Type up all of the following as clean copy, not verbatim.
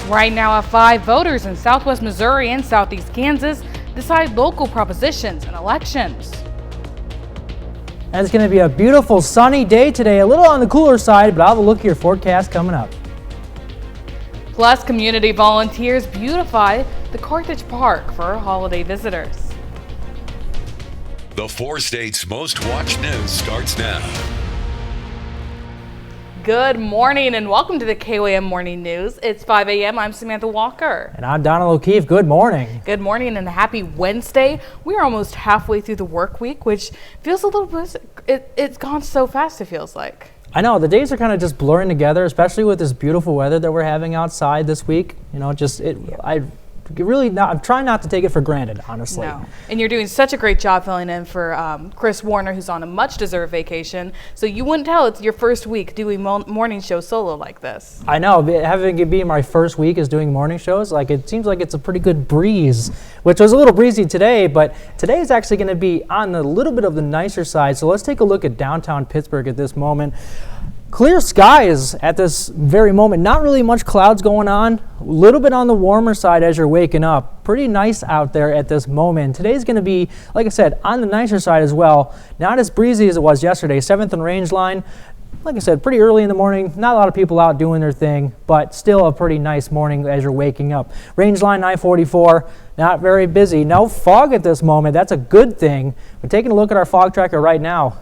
Right now at 5, voters in southwest Missouri and southeast Kansas decide local propositions and elections. And it's going to be a beautiful sunny day today, a little on the cooler side, but I'll have a look at your forecast coming up. Plus, community volunteers beautify the Carthage Park for holiday visitors. The 4 states' most watched news starts now. Good morning and welcome to the KOAM Morning News. It's 5 a.m. I'm Samantha Walker. And I'm Donald O'Keefe. Good morning. Good morning and happy Wednesday. We are almost halfway through the work week, which feels a little bit, it's gone so fast, it feels like. I know, the days are kind of just blurring together, especially with this beautiful weather that we're having outside this week. You know, I'm trying not to take it for granted, honestly. No, and you're doing such a great job filling in for Chris Warner, who's on a much-deserved vacation. So you wouldn't tell it's your first week doing morning show solo like this. I know, having it be my first week is doing morning shows, like it seems like it's a pretty good breeze, which was a little breezy today, but today is actually going to be on a little bit of the nicer side. So let's take a look at downtown Pittsburgh at this moment. Clear skies at this very moment. Not really much clouds going on. A little bit on the warmer side as you're waking up. Pretty nice out there at this moment. Today's going to be, like I said, on the nicer side as well. Not as breezy as it was yesterday. 7th and Range line. Like I said, pretty early in the morning. Not a lot of people out doing their thing, but still a pretty nice morning as you're waking up. Range line 944. Not very busy. No fog at this moment. That's a good thing. We're taking a look at our fog tracker right now.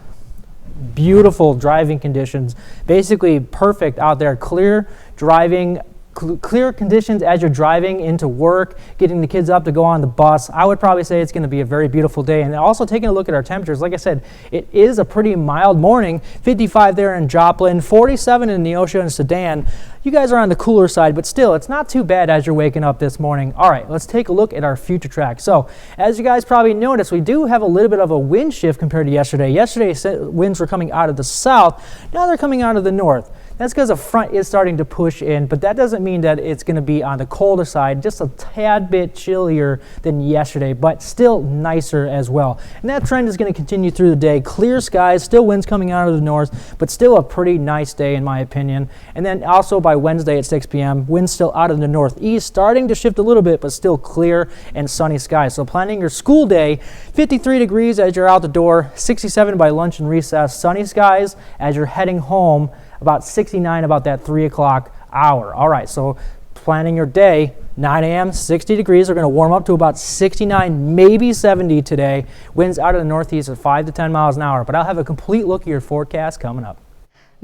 Beautiful driving conditions, basically perfect out there. Clear driving, clear conditions as you're driving into work, getting the kids up to go on the bus. I would probably say it's going to be a very beautiful day. And also taking a look at our temperatures, like I said, it is a pretty mild morning. 55 there in Joplin, 47 in Neosho and Sedan. You guys are on the cooler side, but still, it's not too bad as you're waking up this morning. All right, let's take a look at our future track. So, as you guys probably noticed, we do have a little bit of a wind shift compared to yesterday. Yesterday, winds were coming out of the south. Now they're coming out of the north. That's because a front is starting to push in, but that doesn't mean that it's going to be on the colder side, just a tad bit chillier than yesterday, but still nicer as well. And that trend is going to continue through the day. Clear skies, still winds coming out of the north, but still a pretty nice day in my opinion. And then also by Wednesday at 6 p.m., winds still out of the northeast, starting to shift a little bit, but still clear and sunny skies. So planning your school day, 53 degrees as you're out the door, 67 by lunch and recess, sunny skies as you're heading home, about 69 about that 3 o'clock hour. All right, so planning your day, 9 a.m., 60 degrees. We're going to warm up to about 69, maybe 70 today. Winds out of the northeast at 5 to 10 miles an hour. But I'll have a complete look at your forecast coming up.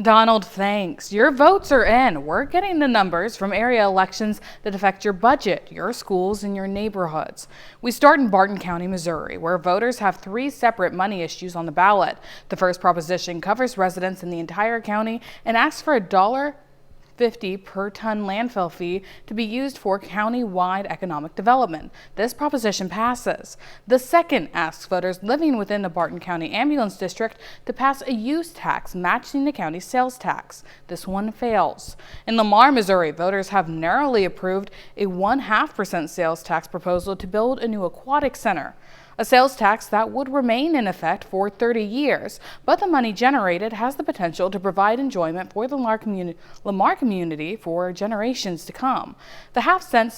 Donald, thanks. Your votes are in. We're getting the numbers from area elections that affect your budget, your schools, and your neighborhoods. We start in Barton County, Missouri, where voters have 3 separate money issues on the ballot. The first proposition covers residents in the entire county and asks for $1.50 per ton landfill fee to be used for county-wide economic development. This proposition passes. The second asks voters living within the Barton County Ambulance District to pass a use tax matching the county's sales tax. This one fails. In Lamar, Missouri, voters have narrowly approved a 0.5% sales tax proposal to build a new aquatic center. A sales tax that would remain in effect for 30 years, but the money generated has the potential to provide enjoyment for the Lamar community for generations to come. The half-cent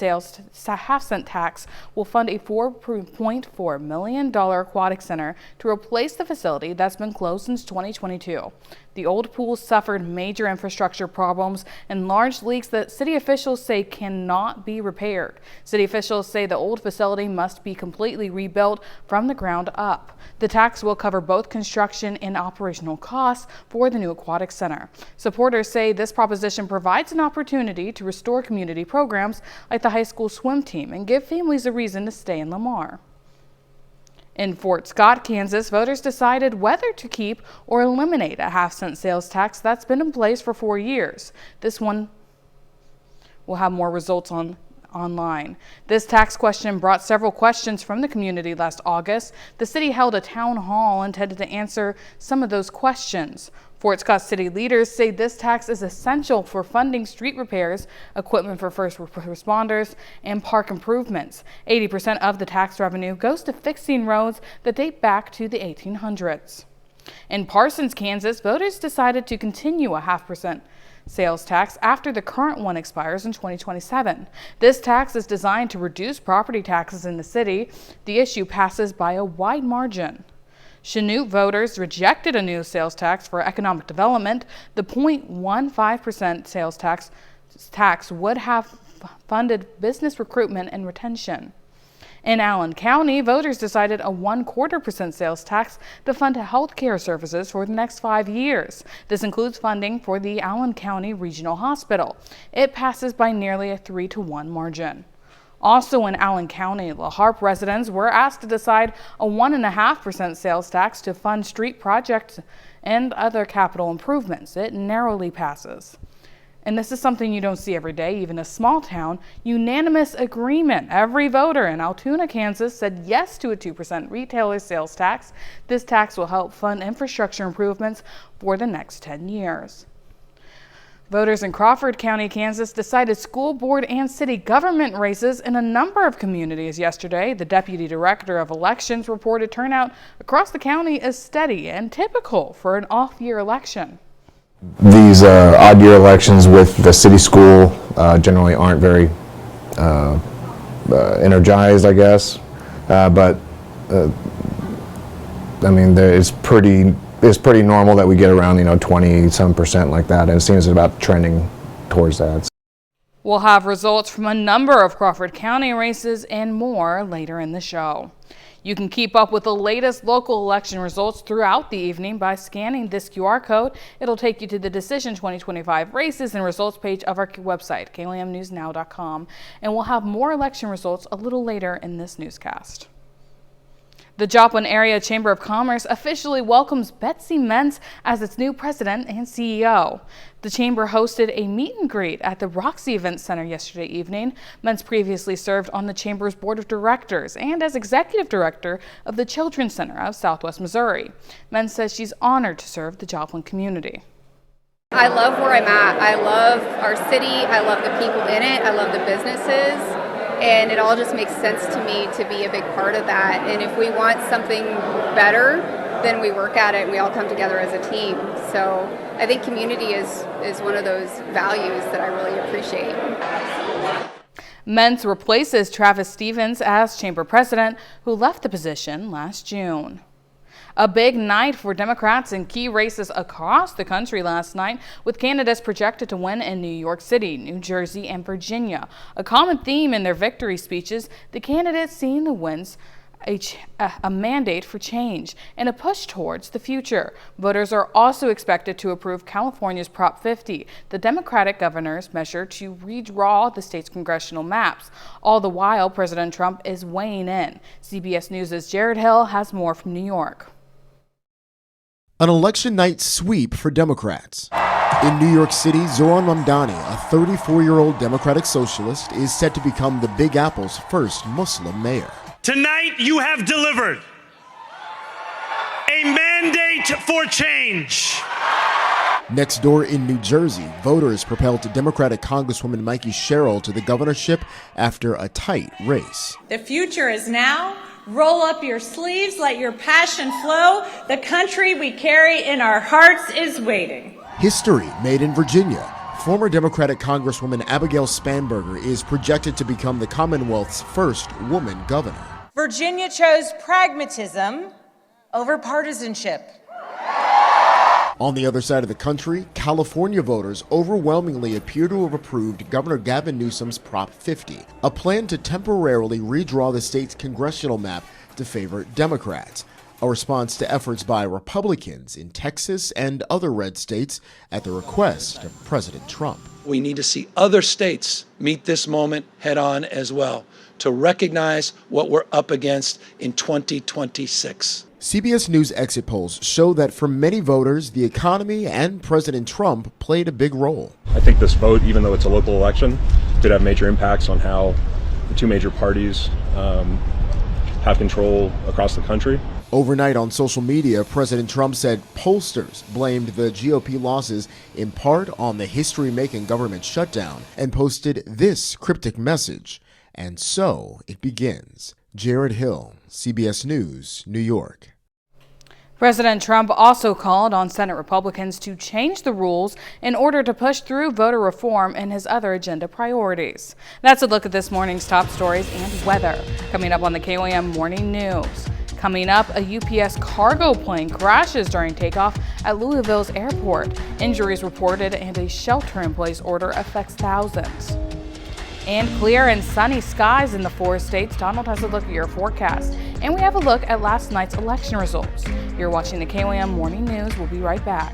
tax will fund a $4.4 million aquatic center to replace the facility that's been closed since 2022. The old pool suffered major infrastructure problems and large leaks that city officials say cannot be repaired. City officials say the old facility must be completely rebuilt from the ground up. The tax will cover both construction and operational costs for the new aquatic center. Supporters say this proposition provides an opportunity to restore community programs like the high school swim team and give families a reason to stay in Lamar. In Fort Scott, Kansas, voters decided whether to keep or eliminate a half-cent sales tax that's been in place for 4 years. This one will have more results online. This tax question brought several questions from the community last August. The city held a town hall intended to answer some of those questions. Fort Scott city leaders say this tax is essential for funding street repairs, equipment for first responders, and park improvements. 80% of the tax revenue goes to fixing roads that date back to the 1800s. In Parsons, Kansas, voters decided to continue a half-cent sales tax after the current one expires in 2027. This tax is designed to reduce property taxes in the city. The issue passes by a wide margin. Chanute voters rejected a new sales tax for economic development. The 0.15% sales tax would have funded business recruitment and retention. In Allen County, voters decided a 1/4% sales tax to fund health care services for the next 5 years. This includes funding for the Allen County Regional Hospital. It passes by nearly a 3-to-1 margin. Also in Allen County, La Harpe residents were asked to decide a 1.5% sales tax to fund street projects and other capital improvements. It narrowly passes. And this is something you don't see every day, even a small town. Unanimous agreement. Every voter in Altoona, Kansas said yes to a 2% retailer sales tax. This tax will help fund infrastructure improvements for the next 10 years. Voters in Crawford County, Kansas decided school board and city government races in a number of communities yesterday. The deputy director of elections reported turnout across the county is steady and typical for an off-year election. These odd-year elections with the city school generally aren't very energized, I guess. But I mean, it's pretty normal that we get around 20-some% like that, and it seems about trending towards that. We'll have results from a number of Crawford County races and more later in the show. You can keep up with the latest local election results throughout the evening by scanning this QR code. It'll take you to the Decision 2025 races and results page of our website, KLAMNewsNow.com, and we'll have more election results a little later in this newscast. The Joplin Area Chamber of Commerce officially welcomes Betsy Mentz as its new president and CEO. The chamber hosted a meet and greet at the Roxy Event Center yesterday evening. Mentz previously served on the chamber's board of directors and as executive director of the Children's Center of Southwest Missouri. Mentz says she's honored to serve the Joplin community. I love where I'm at. I love our city. I love the people in it. I love the businesses. And it all just makes sense to me to be a big part of that. And if we want something better, then we work at it and we all come together as a team. So I think community is one of those values that I really appreciate. Mentz replaces Travis Stevens as chamber president, who left the position last June. A big night for Democrats in key races across the country last night, with candidates projected to win in New York City, New Jersey, and Virginia. A common theme in their victory speeches, the candidates seeing the wins a mandate for change and a push towards the future. Voters are also expected to approve California's Prop 50, the Democratic governor's measure to redraw the state's congressional maps. All the while, President Trump is weighing in. CBS News' Jared Hill has more from New York. An election night sweep for Democrats. In New York City, Zoran Mamdani, a 34-year-old Democratic socialist, is set to become the Big Apple's first Muslim mayor. Tonight, you have delivered a mandate for change. Next door in New Jersey, voters propelled Democratic Congresswoman Mikey Sherrill to the governorship after a tight race. The future is now. Roll up your sleeves, let your passion flow. The country we carry in our hearts is waiting. History made in Virginia. Former Democratic Congresswoman Abigail Spanberger is projected to become the Commonwealth's first woman governor. Virginia chose pragmatism over partisanship. On the other side of the country, California voters overwhelmingly appear to have approved Governor Gavin Newsom's Prop 50, a plan to temporarily redraw the state's congressional map to favor Democrats, a response to efforts by Republicans in Texas and other red states at the request of President Trump. We need to see other states meet this moment head on as well, to recognize what we're up against in 2026. CBS News exit polls show that for many voters, the economy and President Trump played a big role. I think this vote, even though it's a local election, did have major impacts on how the two major parties have control across the country. Overnight on social media, President Trump said pollsters blamed the GOP losses in part on the history-making government shutdown and posted this cryptic message. And so it begins. Jared Hill, CBS News, New York. President Trump also called on Senate Republicans to change the rules in order to push through voter reform and his other agenda priorities. That's a look at this morning's top stories and weather. Coming up on the KOAM Morning News. Coming up, a UPS cargo plane crashes during takeoff at Louisville's airport. Injuries reported and a shelter-in-place order affects thousands. And clear and sunny skies in the 4 states. Donald has a look at your forecast. And we have a look at last night's election results. You're watching the KOAM Morning News. We'll be right back.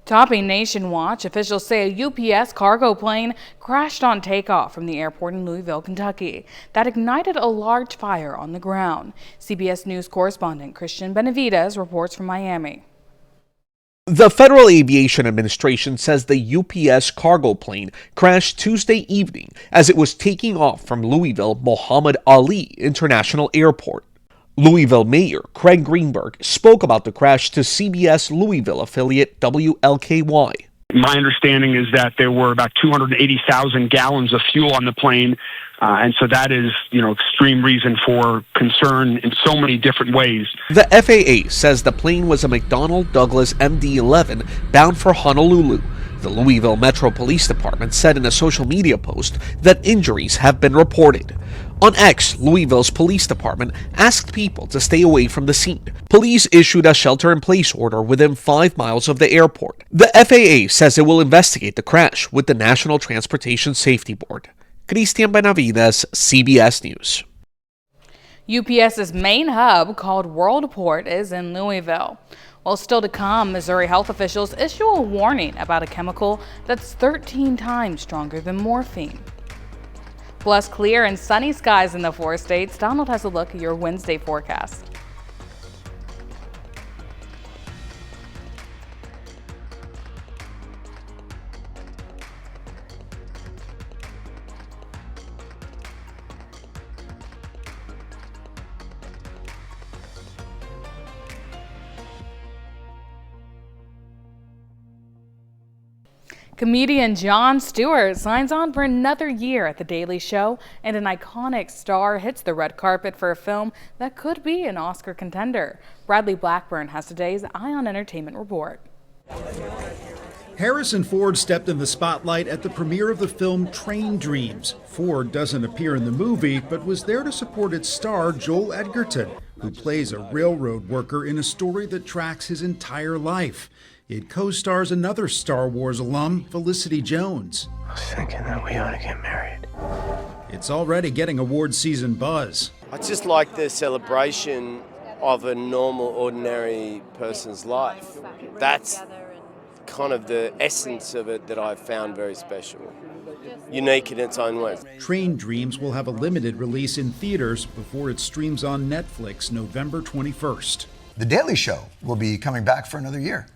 Topping Nation Watch, officials say a UPS cargo plane crashed on takeoff from the airport in Louisville, Kentucky. That ignited a large fire on the ground. CBS News correspondent Christian Benavides reports from Miami. The Federal Aviation Administration says the UPS cargo plane crashed Tuesday evening as it was taking off from Louisville Muhammad Ali International Airport. Louisville Mayor Craig Greenberg spoke about the crash to CBS Louisville affiliate WLKY. My understanding is that there were about 280,000 gallons of fuel on the plane, and so that is, extreme reason for concern in so many different ways. The FAA says the plane was a McDonnell Douglas MD-11 bound for Honolulu. The Louisville Metro Police Department said in a social media post that injuries have been reported. On X, Louisville's police department asked people to stay away from the scene. Police issued a shelter-in-place order within 5 miles of the airport. The FAA says it will investigate the crash with the National Transportation Safety Board. Christian Benavides, CBS News. UPS's main hub, called Worldport, is in Louisville. Well, still to come, Missouri health officials issue a warning about a chemical that's 13 times stronger than morphine. Plus, clear and sunny skies in the 4 states. Donald has a look at your Wednesday forecast. Comedian Jon Stewart signs on for another year at The Daily Show, and an iconic star hits the red carpet for a film that could be an Oscar contender. Bradley Blackburn has today's Eye on Entertainment report. Harrison Ford stepped in the spotlight at the premiere of the film Train Dreams. Ford doesn't appear in the movie, but was there to support its star, Joel Edgerton, who plays a railroad worker in a story that tracks his entire life. It co-stars another Star Wars alum, Felicity Jones. I was thinking that we ought to get married. It's already getting award season buzz. I just like the celebration of a normal, ordinary person's life. That's kind of the essence of it that I've found very special. Unique in its own way. Train Dreams will have a limited release in theaters before it streams on Netflix November 21st. The Daily Show will be coming back for another year.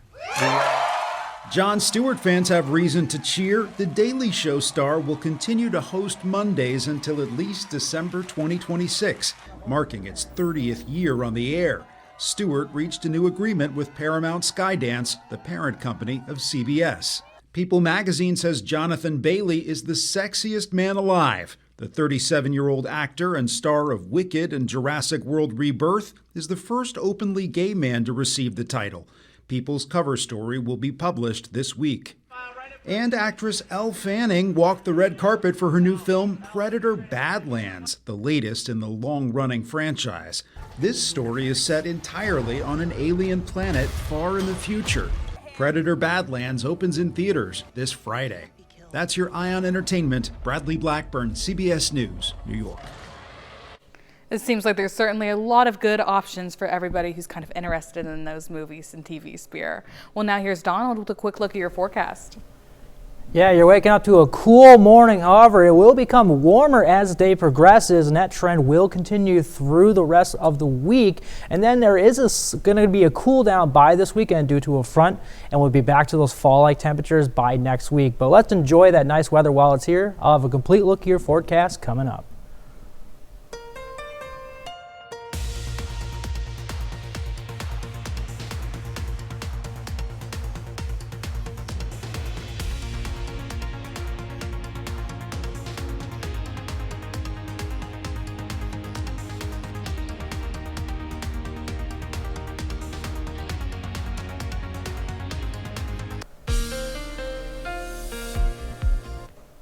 Jon Stewart fans have reason to cheer. The Daily Show star will continue to host Mondays until at least December 2026, marking its 30th year on the air. Stewart reached a new agreement with Paramount Skydance, the parent company of CBS. People magazine says Jonathan Bailey is the sexiest man alive. The 37-year-old actor and star of Wicked and Jurassic World Rebirth is the first openly gay man to receive the title. People's cover story will be published this week. And actress Elle Fanning walked the red carpet for her new film Predator Badlands, the latest in the long-running franchise. This story is set entirely on an alien planet far in the future. Predator Badlands opens in theaters this Friday. That's your Eye on Entertainment. Bradley Blackburn, CBS News, New York. It seems like there's certainly a lot of good options for everybody who's kind of interested in those movies and TV sphere. Well, now here's Donald with a quick look at your forecast. Yeah, you're waking up to a cool morning. However, it will become warmer as the day progresses, and that trend will continue through the rest of the week. And then there is going to be a cool down by this weekend due to a front, and we'll be back to those fall-like temperatures by next week. But let's enjoy that nice weather while it's here. I'll have a complete look at your forecast coming up.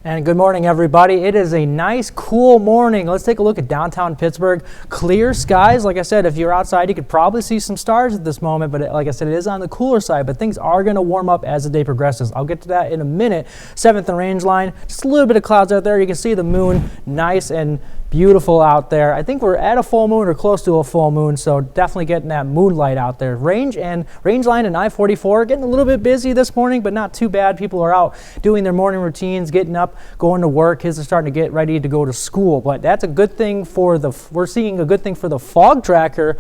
And good morning, everybody. It is a nice, cool morning. Let's take a look at downtown Pittsburgh. Clear skies. Like I said, if you're outside, you could probably see some stars at this moment, but like I said, it is on the cooler side, but things are going to warm up as the day progresses. I'll get to that in a minute. 7th and range line, just a little bit of clouds out there. You can see the moon, nice and beautiful out there. I think we're at a full moon or close to a full moon, so definitely getting that moonlight out there. Range line and I-44 getting a little bit busy this morning, but not too bad. People are out doing their morning routines, getting up, going to work. Kids are starting to get ready to go to school, but that's a good thing we're seeing a good thing for the fog tracker.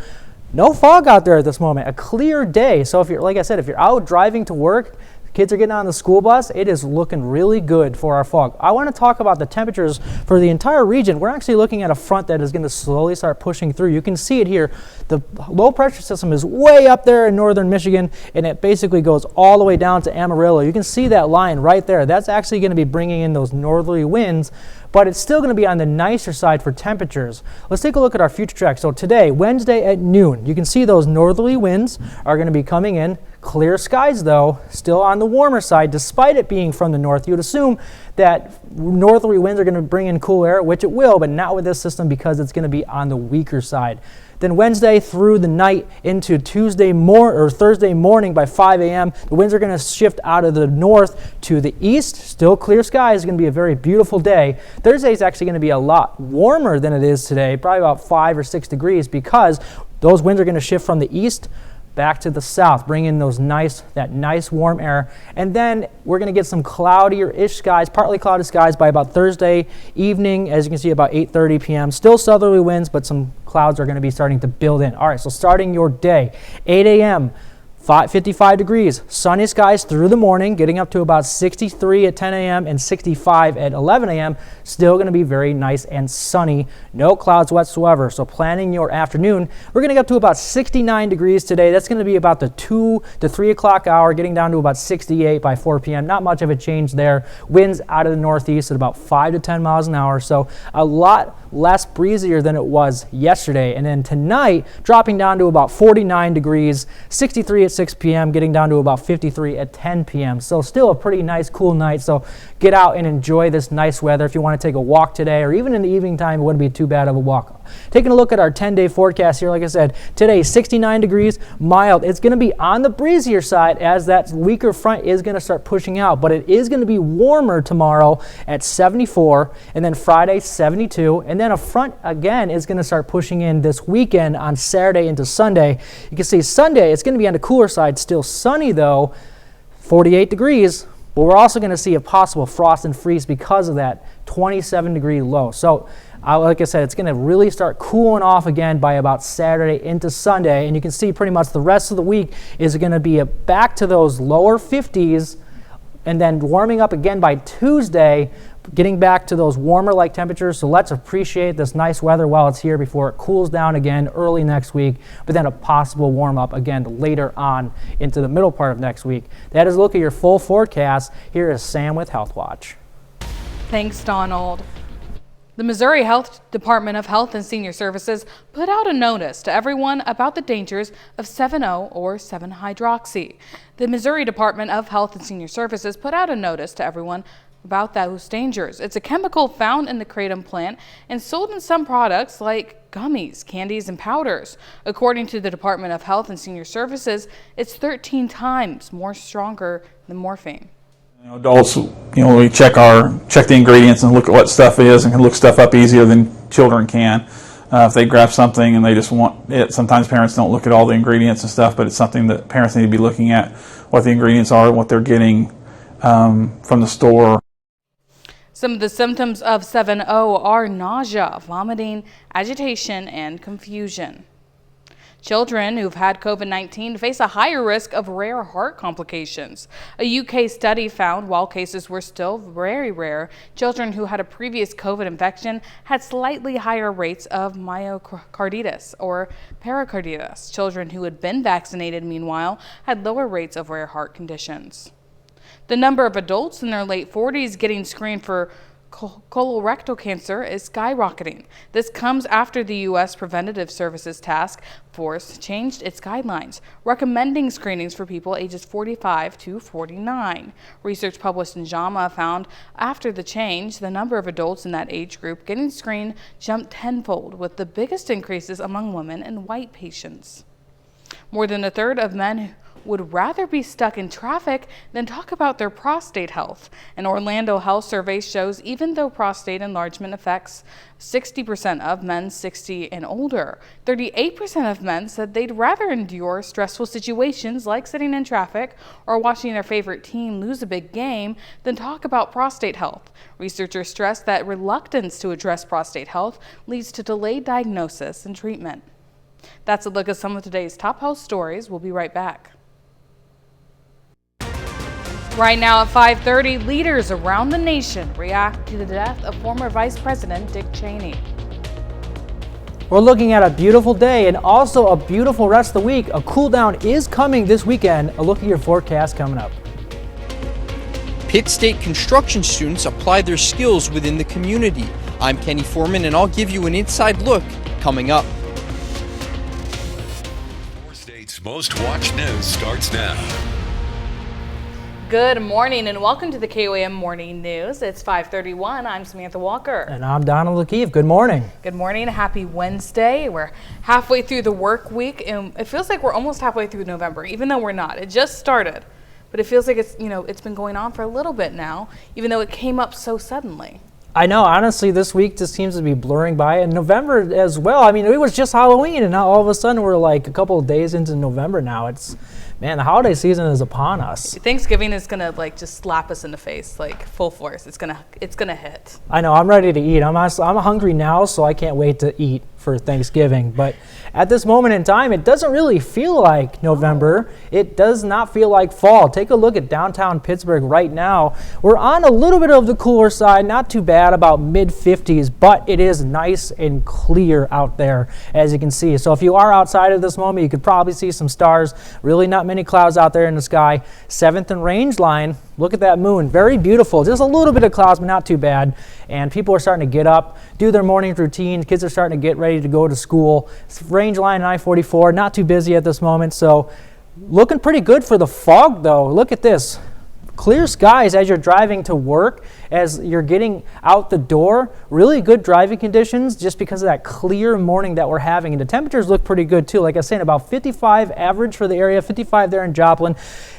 No fog out there at this moment, a clear day. So if you're, like I said, if you're out driving to work, kids are getting on the school bus, it is looking really good for our fog. I want to talk about the temperatures for the entire region. We're actually looking at a front that is going to slowly start pushing through. You can see it here. The low pressure system is way up there in northern Michigan, and it basically goes all the way down to Amarillo. You can see that line right there. That's actually going to be bringing in those northerly winds, but it's still going to be on the nicer side for temperatures. Let's take a look at our future track. So today, Wednesday at noon, you can see those northerly winds are going to be coming in. Clear skies, though, still on the warmer side, despite it being from the north. You would assume that northerly winds are going to bring in cool air, which it will, but not with this system because it's going to be on the weaker side. Then Wednesday through the night into Thursday morning by 5 a.m., the winds are going to shift out of the north to the east. Still clear skies. It's going to be a very beautiful day. Thursday is actually going to be a lot warmer than it is today, probably about 5 or 6 degrees, because those winds are going to shift from the east back to the south, bring in that nice warm air. And then we're going to get some cloudier-ish skies, partly cloudy skies by about Thursday evening, as you can see, about 8:30 p.m. Still southerly winds, but some clouds are going to be starting to build in. All right, so starting your day, 8 a.m., 55 degrees, sunny skies through the morning, getting up to about 63 at 10 a.m. and 65 at 11 a.m. Still going to be very nice and sunny, no clouds whatsoever. So planning your afternoon, we're going to get up to about 69 degrees today. That's going to be about the 2 to 3 o'clock hour, getting down to about 68 by 4 p.m. Not much of a change there. Winds out of the northeast at about 5 to 10 miles an hour, so a lot less breezier than it was yesterday. And then tonight, dropping down to about 49 degrees, 63 at 6 p.m., getting down to about 53 at 10 p.m. So still a pretty nice, cool night. So get out and enjoy this nice weather. If you want to take a walk today, or even in the evening time, it wouldn't be too bad of a walk. Taking a look at our 10-day forecast here, like I said, today 69 degrees, mild. It's going to be on the breezier side as that weaker front is going to start pushing out, but it is going to be warmer tomorrow at 74, and then Friday 72, and then a front again is going to start pushing in this weekend on Saturday into Sunday. You can see Sunday, it's going to be on the cooler side, still sunny though, 48 degrees, but we're also going to see a possible frost and freeze because of that 27-degree low. So like I said, it's going to really start cooling off again by about Saturday into Sunday, and you can see pretty much the rest of the week is going to be back to those lower 50s, and then warming up again by Tuesday, getting back to those warmer-like temperatures. So let's appreciate this nice weather while it's here before it cools down again early next week, but then a possible warm-up again later on into the middle part of next week. That is a look at your full forecast. Here is Sam with Health Watch. Thanks, Donald. The Missouri Health Department of Health and Senior Services put out a notice to everyone about the dangers of 7-0 or 7-hydroxy. The Missouri Department of Health and Senior Services put out a notice to everyone about those dangers. It's a chemical found in the kratom plant and sold in some products like gummies, candies, and powders. According to the Department of Health and Senior Services, it's 13 times more stronger than morphine. Adults, we check the ingredients and look at what stuff is, and can look stuff up easier than children can. If they grab something and they just want it, sometimes parents don't look at all the ingredients and stuff, but it's something that parents need to be looking at, what the ingredients are, what they're getting. from the store. Some of the symptoms of 7-0 are nausea, vomiting, agitation, and confusion. Children who've had COVID-19 face a higher risk of rare heart complications. A UK study found while cases were still very rare, children who had a previous COVID infection had slightly higher rates of myocarditis or pericarditis. Children who had been vaccinated, meanwhile, had lower rates of rare heart conditions. The number of adults in their late 40s getting screened for colorectal cancer is skyrocketing. This comes after the U.S. Preventative Services Task Force changed its guidelines, recommending screenings for people ages 45 to 49. Research published in JAMA found after the change, the number of adults in that age group getting screened jumped tenfold, with the biggest increases among women and white patients. More than a third of men would rather be stuck in traffic than talk about their prostate health. An Orlando Health survey shows even though prostate enlargement affects 60% of men 60 and older, 38% of men said they'd rather endure stressful situations like sitting in traffic or watching their favorite team lose a big game than talk about prostate health. Researchers stress that reluctance to address prostate health leads to delayed diagnosis and treatment. That's a look at some of today's top health stories. We'll be right back. Right now at 5:30, leaders around the nation react to the death of former Vice President Dick Cheney. We're looking at a beautiful day and also a beautiful rest of the week. A cool down is coming this weekend. A look at your forecast coming up. Pitt State construction students apply their skills within the community. I'm Kenny Foreman, and I'll give you an inside look coming up. Four States Most Watched News starts now. Good morning and welcome to the KOAM Morning News. It's 5:31. I'm Samantha Walker. And I'm Donald Lakeith. Good morning. Good morning. Happy Wednesday. We're halfway through the work week and it feels like we're almost halfway through November, even though we're not. It just started, but it feels like it's been going on for a little bit now, even though it came up so suddenly. I know, honestly, this week just seems to be blurring by, and November as well. I mean, it was just Halloween, and now all of a sudden we're like a couple of days into November now. Man, the holiday season is upon us. Thanksgiving is gonna just slap us in the face, full force. It's gonna hit. I know, I'm ready to eat. I'm hungry now, so I can't wait to eat for Thanksgiving. But at this moment in time, it doesn't really feel like November. It does not feel like fall. Take a look at downtown Pittsburgh right now. We're on a little bit of the cooler side, not too bad, about mid-50s, but it is nice and clear out there, as you can see. So if you are outside at this moment, you could probably see some stars. Really not many clouds out there in the sky. 7th and Range line, look at that moon. Very beautiful. Just a little bit of clouds, but not too bad. And people are starting to get up, do their morning routine. Kids are starting to get ready to go to school. Range line and I-44, not too busy at this moment. So looking pretty good for the fog, though. Look at this. Clear skies as you're driving to work, as you're getting out the door. Really good driving conditions just because of that clear morning that we're having. And the temperatures look pretty good too. Like I was saying, about 55 average for the area, 55 there in Joplin.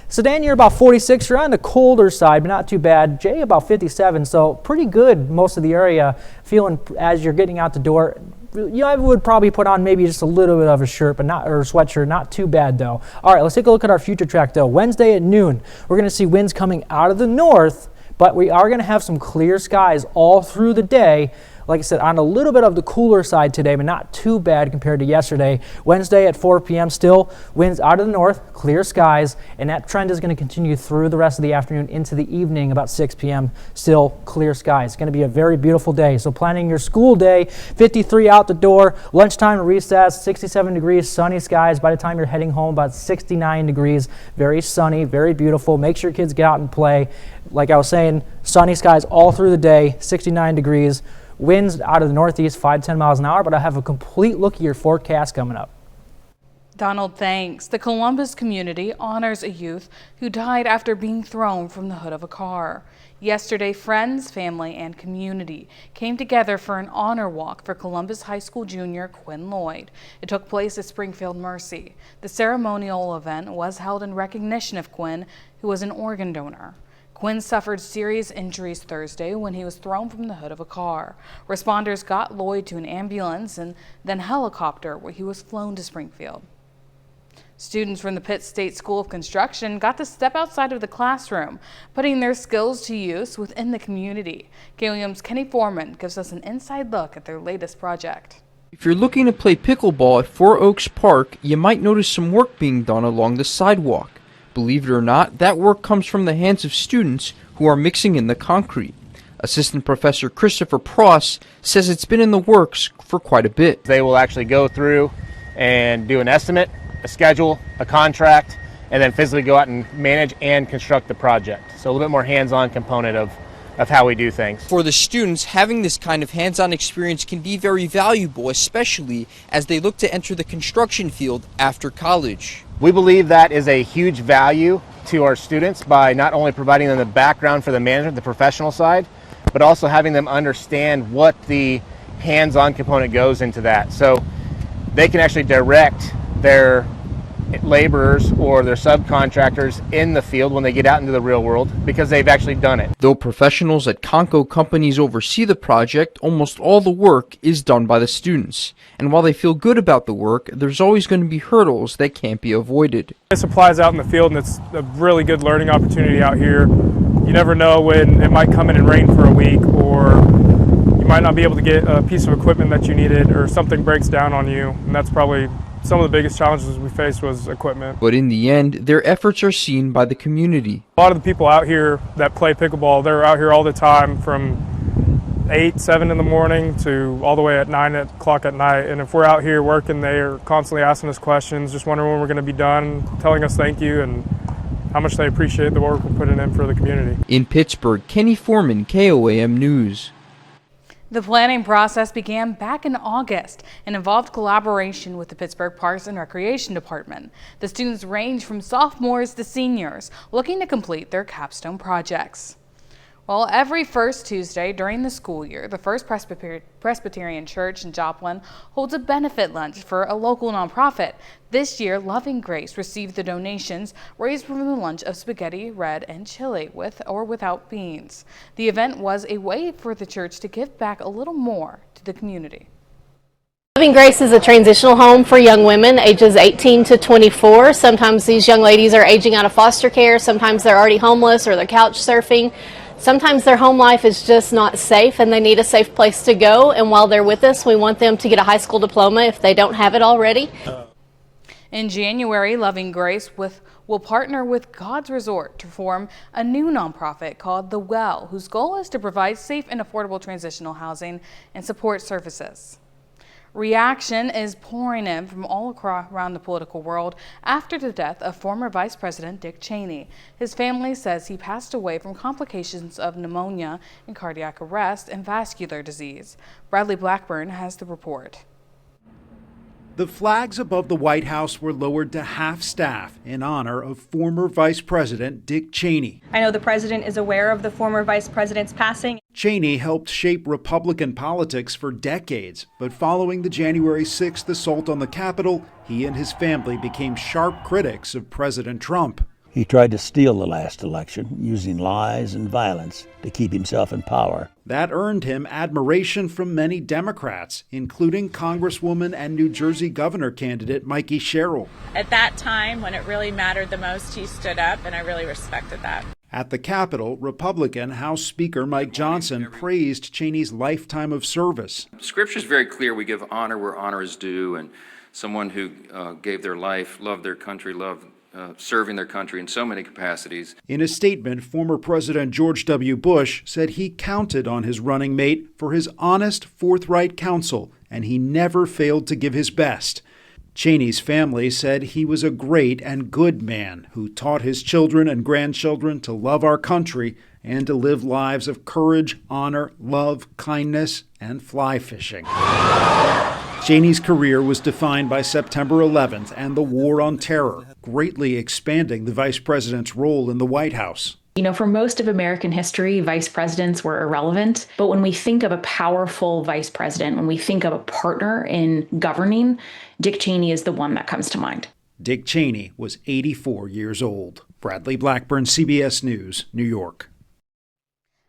Sedan, you're about 46. You're on the colder side, but not too bad. Jay, about 57. So pretty good most of the area feeling as you're getting out the door. I would probably put on maybe just a little bit of a shirt, but not, or a sweatshirt. Not too bad though. All right, let's take a look at our future track though. Wednesday at noon, we're going to see winds coming out of the north, but we are going to have some clear skies all through the day. Like I said, on a little bit of the cooler side today, but not too bad compared to yesterday. Wednesday at 4 p.m. still winds out of the north, clear skies, and that trend is going to continue through the rest of the afternoon into the evening, about 6 p.m. Still clear skies. It's going to be a very beautiful day. So planning your school day, 53 out the door, lunchtime recess, 67 degrees, sunny skies. By the time you're heading home, about 69 degrees. Very sunny, very beautiful. Make sure kids get out and play. Like I was saying, sunny skies all through the day, 69 degrees. Winds out of the northeast, 5-10 miles an hour, but I have a complete look at your forecast coming up. Donald, thanks. The Columbus community honors a youth who died after being thrown from the hood of a car. Yesterday, friends, family, and community came together for an honor walk for Columbus High School junior Quinn Lloyd. It took place at Springfield Mercy. The ceremonial event was held in recognition of Quinn, who was an organ donor. Quinn suffered serious injuries Thursday when he was thrown from the hood of a car. Responders got Lloyd to an ambulance and then helicopter where he was flown to Springfield. Students from the Pitt State School of Construction got to step outside of the classroom, putting their skills to use within the community. KOAM's Kenny Foreman gives us an inside look at their latest project. If you're looking to play pickleball at Four Oaks Park, you might notice some work being done along the sidewalk. Believe it or not, that work comes from the hands of students who are mixing in the concrete. Assistant Professor Christopher Pross says it's been in the works for quite a bit. They will actually go through and do an estimate, a schedule, a contract, and then physically go out and manage and construct the project. So a little bit more hands-on component of how we do things. For the students, having this kind of hands-on experience can be very valuable, especially as they look to enter the construction field after college. We believe that is a huge value to our students by not only providing them the background for the management, the professional side, but also having them understand what the hands-on component goes into that. So they can actually direct their laborers or their subcontractors in the field when they get out into the real world because they've actually done it. Though professionals at Conco companies oversee the project, almost all the work is done by the students. And while they feel good about the work, there's always going to be hurdles that can't be avoided. This applies out in the field, and it's a really good learning opportunity out here. You never know when it might come in and rain for a week, or you might not be able to get a piece of equipment that you needed, or something breaks down on you, and that's probably some of the biggest challenges we faced was equipment. But in the end, their efforts are seen by the community. A lot of the people out here that play pickleball, they're out here all the time from 8, 7 in the morning to all the way at 9 o'clock at night. And if we're out here working, they're constantly asking us questions, just wondering when we're going to be done, telling us thank you and how much they appreciate the work we're putting in for the community. In Pittsburgh, Kenny Foreman, KOAM News. The planning process began back in August and involved collaboration with the Pittsburgh Parks and Recreation Department. The students range from sophomores to seniors looking to complete their capstone projects. Well, every first Tuesday during the school year, the First Presbyterian Church in Joplin holds a benefit lunch for a local nonprofit. This year, Loving Grace received the donations raised from the lunch of spaghetti, red, and chili, with or without beans. The event was a way for the church to give back a little more to the community. Loving Grace is a transitional home for young women ages 18 to 24. Sometimes these young ladies are aging out of foster care. Sometimes they're already homeless or they're couch surfing. Sometimes their home life is just not safe and they need a safe place to go. And while they're with us, we want them to get a high school diploma if they don't have it already. In January, Loving Grace will partner with God's Resort to form a new nonprofit called The Well, whose goal is to provide safe and affordable transitional housing and support services. Reaction is pouring in from all around the political world after the death of former Vice President Dick Cheney. His family says he passed away from complications of pneumonia and cardiac arrest and vascular disease. Bradley Blackburn has the report. The flags above the White House were lowered to half staff in honor of former Vice President Dick Cheney. I know the president is aware of the former vice president's passing. Cheney helped shape Republican politics for decades, but following the January 6th assault on the Capitol, he and his family became sharp critics of President Trump. He tried to steal the last election using lies and violence to keep himself in power. That earned him admiration from many Democrats, including Congresswoman and New Jersey governor candidate Mikey Sherrill. At that time, when it really mattered the most, he stood up, and I really respected that. At the Capitol, Republican House Speaker Mike Johnson praised Cheney's lifetime of service. Scripture is very clear. We give honor where honor is due, and someone who gave their life, loved their country, loved serving their country in so many capacities. In a statement, former President George W. Bush said he counted on his running mate for his honest, forthright counsel, and he never failed to give his best. Cheney's family said he was a great and good man who taught his children and grandchildren to love our country and to live lives of courage, honor, love, kindness, and fly fishing. Cheney's career was defined by September 11th and the War on Terror, greatly expanding the vice president's role in the White House. You know, for most of American history, vice presidents were irrelevant. But when we think of a powerful vice president, when we think of a partner in governing, Dick Cheney is the one that comes to mind. Dick Cheney was 84 years old. Bradley Blackburn, CBS News, New York.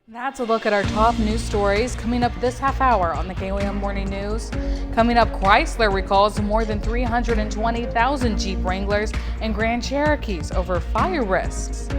That's a look at our top news stories coming up this half hour on the KOM Morning News. Coming up, Chrysler recalls more than 320,000 Jeep Wranglers and Grand Cherokees over fire risks.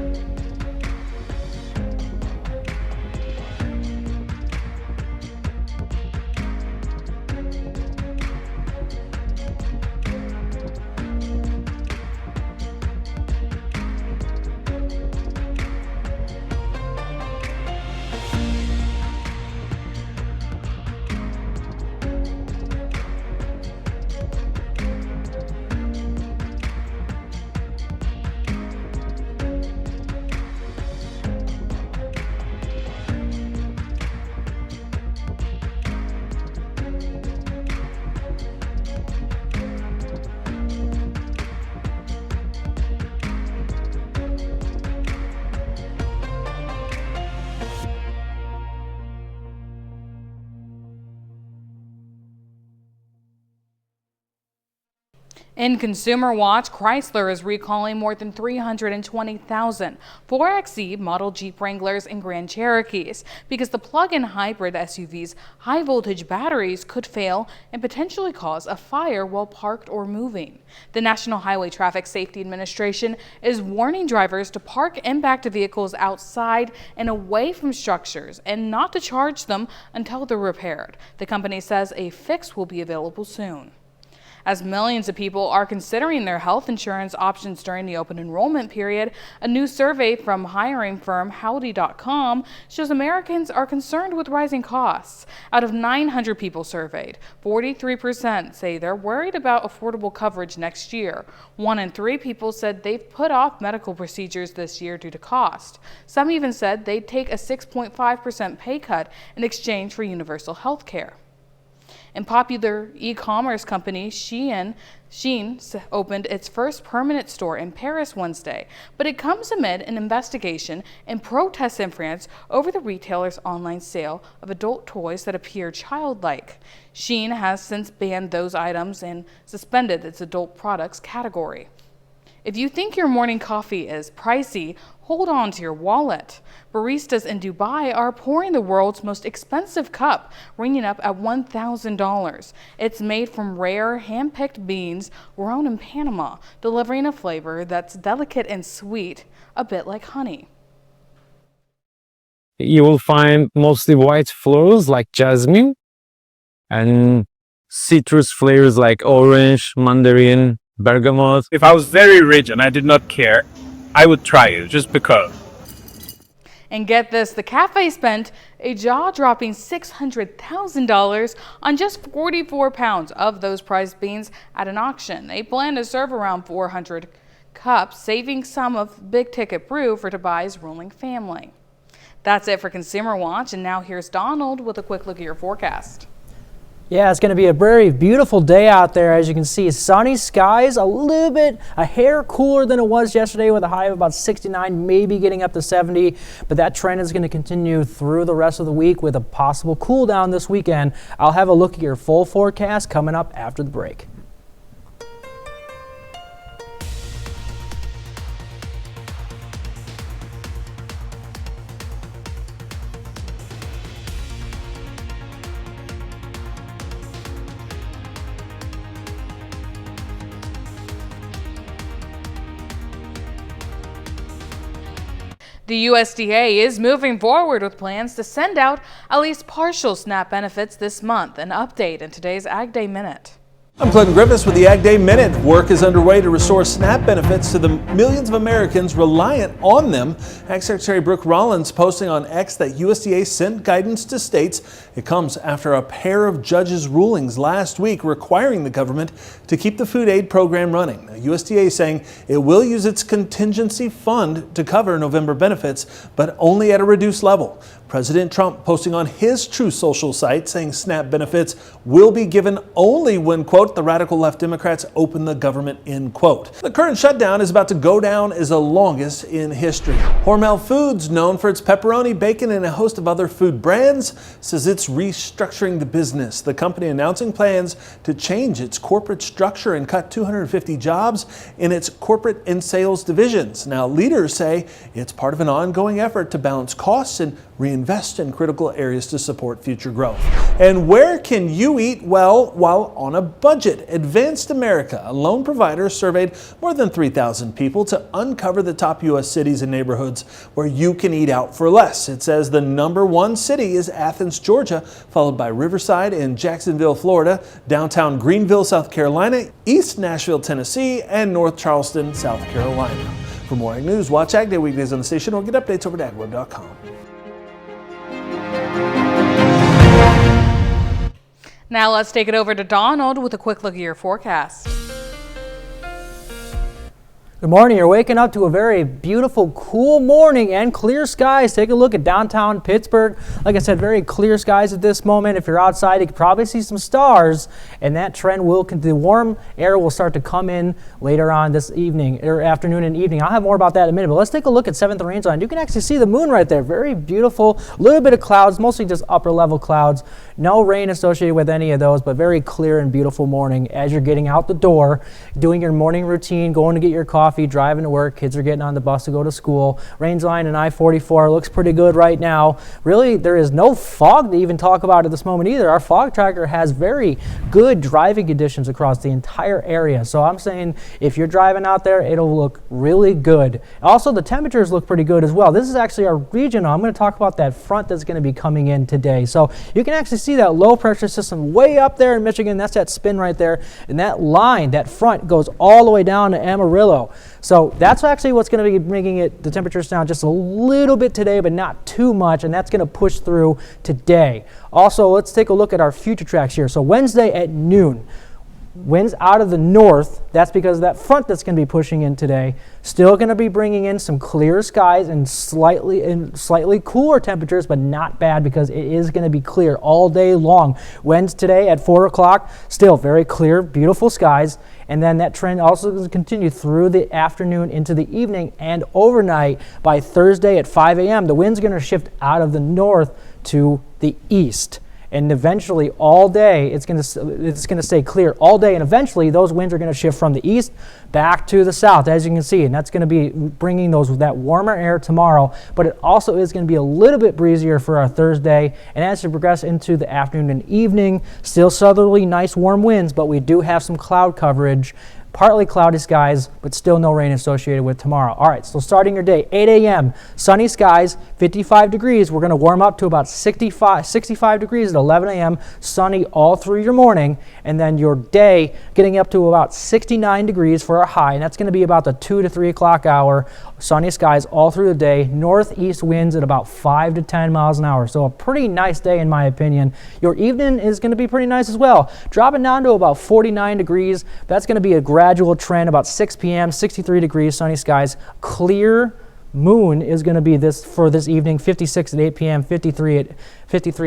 In Consumer Watch, Chrysler is recalling more than 320,000 4xe model Jeep Wranglers and Grand Cherokees because the plug-in hybrid SUV's high-voltage batteries could fail and potentially cause a fire while parked or moving. The National Highway Traffic Safety Administration is warning drivers to park impacted vehicles outside and away from structures and not to charge them until they're repaired. The company says a fix will be available soon. As millions of people are considering their health insurance options during the open enrollment period, a new survey from hiring firm Howdy.com shows Americans are concerned with rising costs. Out of 900 people surveyed, 43% say they're worried about affordable coverage next year. 1 in 3 people said they've put off medical procedures this year due to cost. Some even said they'd take a 6.5% pay cut in exchange for universal health care. And popular e-commerce company Shein opened its first permanent store in Paris Wednesday, but it comes amid an investigation and protests in France over the retailer's online sale of adult toys that appear childlike. Shein has since banned those items and suspended its adult products category. If you think your morning coffee is pricey, hold on to your wallet. Baristas in Dubai are pouring the world's most expensive cup, ringing up at $1,000. It's made from rare, hand-picked beans grown in Panama, delivering a flavor that's delicate and sweet, a bit like honey. You will find mostly white flowers like jasmine and citrus flavors like orange, mandarin, bergamot. If I was very rich and I did not care, I would try it just because. And get this, the cafe spent a jaw-dropping $600,000 on just 44 pounds of those prized beans at an auction. They plan to serve around 400 cups, saving some of big-ticket brew for Dubai's ruling family. That's it for Consumer Watch, and now here's Donald with a quick look at your forecast. Yeah, it's going to be a very beautiful day out there. As you can see, sunny skies, a hair cooler than it was yesterday with a high of about 69, maybe getting up to 70. But that trend is going to continue through the rest of the week with a possible cool down this weekend. I'll have a look at your full forecast coming up after the break. The USDA is moving forward with plans to send out at least partial SNAP benefits this month. An update in today's Ag Day Minute. I'm Clinton Griffiths with the Ag Day Minute. Work is underway to restore SNAP benefits to the millions of Americans reliant on them. Ag Secretary Brooke Rollins posting on X that USDA sent guidance to states. It comes after a pair of judges' rulings last week requiring the government to keep the food aid program running. Now, USDA saying it will use its contingency fund to cover November benefits, but only at a reduced level. President Trump posting on his Truth Social site saying SNAP benefits will be given only when, quote, quote, the radical left Democrats open the government, end quote. The current shutdown is about to go down as the longest in history. Hormel Foods, known for its pepperoni, bacon, and a host of other food brands, says it's restructuring the business. The company announcing plans to change its corporate structure and cut 250 jobs in its corporate and sales divisions. Now, leaders say it's part of an ongoing effort to balance costs and reinvest in critical areas to support future growth. And where can you eat well while on a budget? Advanced America, a loan provider, surveyed more than 3,000 people to uncover the top U.S. cities and neighborhoods where you can eat out for less. It says the #1 city is Athens, Georgia, followed by Riverside and Jacksonville, Florida, downtown Greenville, South Carolina, East Nashville, Tennessee, and North Charleston, South Carolina. For more Ag News, watch Ag Day weekdays on the station or get updates over at agweb.com. Now let's take it over to Donald with a quick look at your forecast. Good morning. You're waking up to a very beautiful, cool morning and clear skies. Take a look at downtown Pittsburgh. Like I said, very clear skies at this moment. If you're outside, you can probably see some stars, and that trend will continue. The warm air will start to come in later on this evening, or afternoon and evening. I'll have more about that in a minute, but let's take a look at 7th range line. You can actually see the moon right there. Very beautiful. A little bit of clouds, mostly just upper level clouds. No rain associated with any of those, but very clear and beautiful morning as you're getting out the door, doing your morning routine, going to get your coffee, driving to work. Kids are getting on the bus to go to school. Range line and I-44 looks pretty good right now. Really, there is no fog to even talk about at this moment either. Our fog tracker has very good driving conditions across the entire area. So I'm saying if you're driving out there, it'll look really good. Also, the temperatures look pretty good as well. This is actually our regional. I'm going to talk about that front that's going to be coming in today. So you can actually see that low pressure system way up there in Michigan. That's that spin right there. And that line, that front, goes all the way down to Amarillo. So that's actually what's going to be making the temperatures down just a little bit today, but not too much, and that's going to push through today. Also, let's take a look at our future tracks here. So Wednesday at noon, winds out of the north. That's because of that front that's going to be pushing in today. Still going to be bringing in some clear skies and slightly cooler temperatures, but not bad because it is going to be clear all day long. Winds today at 4 o'clock, still very clear, beautiful skies. And then that trend also going to continue through the afternoon into the evening and overnight. By Thursday at 5 a.m., the wind's going to shift out of the north to the east. And eventually all day it's going to stay clear all day, and eventually those winds are going to shift from the east back to the south, as you can see, and that's going to be bringing that warmer air tomorrow. But it also is going to be a little bit breezier for our Thursday, and as we progress into the afternoon and evening, still southerly nice warm winds, but we do have some cloud coverage. Partly cloudy skies, but still no rain associated with tomorrow. All right, so starting your day, 8 a.m., sunny skies, 55 degrees. We're going to warm up to about 65 degrees at 11 a.m., sunny all through your morning, and then your day getting up to about 69 degrees for a high, and that's going to be about the 2 to 3 o'clock hour. Sunny skies all through the day, northeast winds at about 5 to 10 miles an hour. So a pretty nice day in my opinion. Your evening is going to be pretty nice as well. Dropping down to about 49 degrees. That's going to be a gradual trend. About 6 p.m., 63 degrees, sunny skies. Clear moon is going to be for this evening, 56 at 8 p.m., 53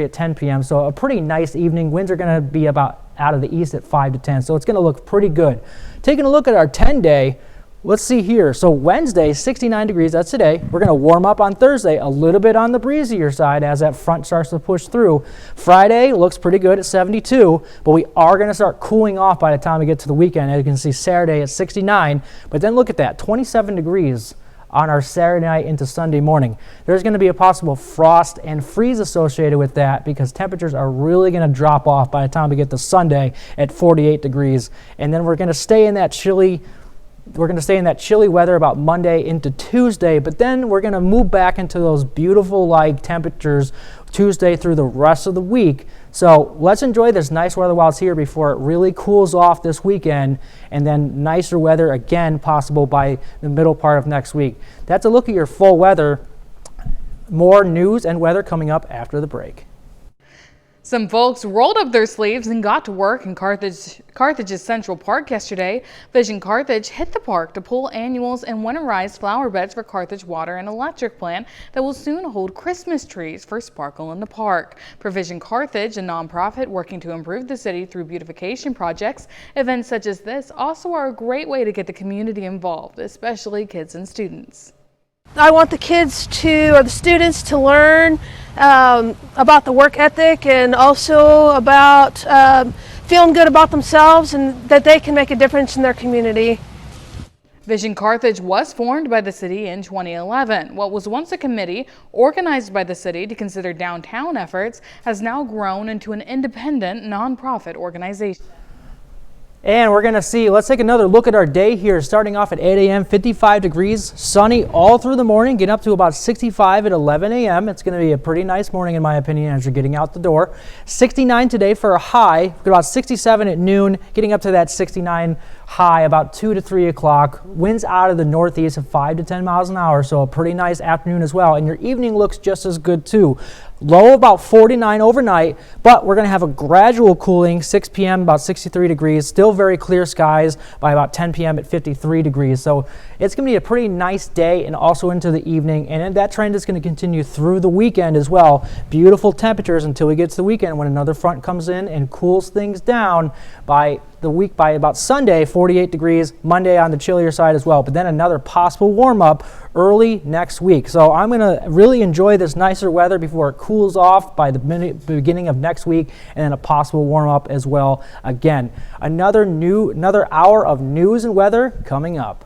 at 10 p.m. So a pretty nice evening. Winds are going to be about out of the east at 5 to 10. So it's going to look pretty good. Taking a look at our 10-day, let's see here. So Wednesday, 69 degrees, that's today. We're going to warm up on Thursday, a little bit on the breezier side as that front starts to push through. Friday looks pretty good at 72, but we are going to start cooling off by the time we get to the weekend. As you can see, Saturday at 69, but then look at that, 27 degrees on our Saturday night into Sunday morning. There's going to be a possible frost and freeze associated with that because temperatures are really going to drop off by the time we get to Sunday at 48 degrees. And then we're going to stay in that chilly weather about Monday into Tuesday, but then we're going to move back into those beautiful like temperatures Tuesday through the rest of the week. So let's enjoy this nice weather while it's here before it really cools off this weekend, and then nicer weather again possible by the middle part of next week. That's a look at your full weather. More news and weather coming up after the break. Some folks rolled up their sleeves and got to work in Carthage's Central Park yesterday. Vision Carthage hit the park to pull annuals and winterized flower beds for Carthage Water and Electric plant that will soon hold Christmas trees for sparkle in the park. For Vision Carthage, a nonprofit working to improve the city through beautification projects, events such as this also are a great way to get the community involved, especially kids and students. I want the the students to learn about the work ethic and also about feeling good about themselves and that they can make a difference in their community. Vision Carthage was formed by the city in 2011. What was once a committee organized by the city to consider downtown efforts has now grown into an independent nonprofit organization. And we're going to see, let's take another look at our day here, starting off at 8 a.m., 55 degrees, sunny all through the morning, getting up to about 65 at 11 a.m. It's going to be a pretty nice morning, in my opinion, as you're getting out the door. 69 today for a high, about 67 at noon, getting up to that 69 high about 2 to 3 o'clock. Winds out of the northeast of 5 to 10 miles an hour, so a pretty nice afternoon as well. And your evening looks just as good, too. Low about 49 overnight, but we're going to have a gradual cooling, 6 p.m. about 63 degrees, still very clear skies by about 10 p.m. at 53 degrees. So it's going to be a pretty nice day and also into the evening, and that trend is going to continue through the weekend as well. Beautiful temperatures until we get to the weekend when another front comes in and cools things down by about Sunday, 48 degrees, Monday on the chillier side as well, but then another possible warm up early next week. So I'm going to really enjoy this nicer weather before it cools off by the beginning of next week, and then a possible warm up as well. Again, another hour of news and weather coming up.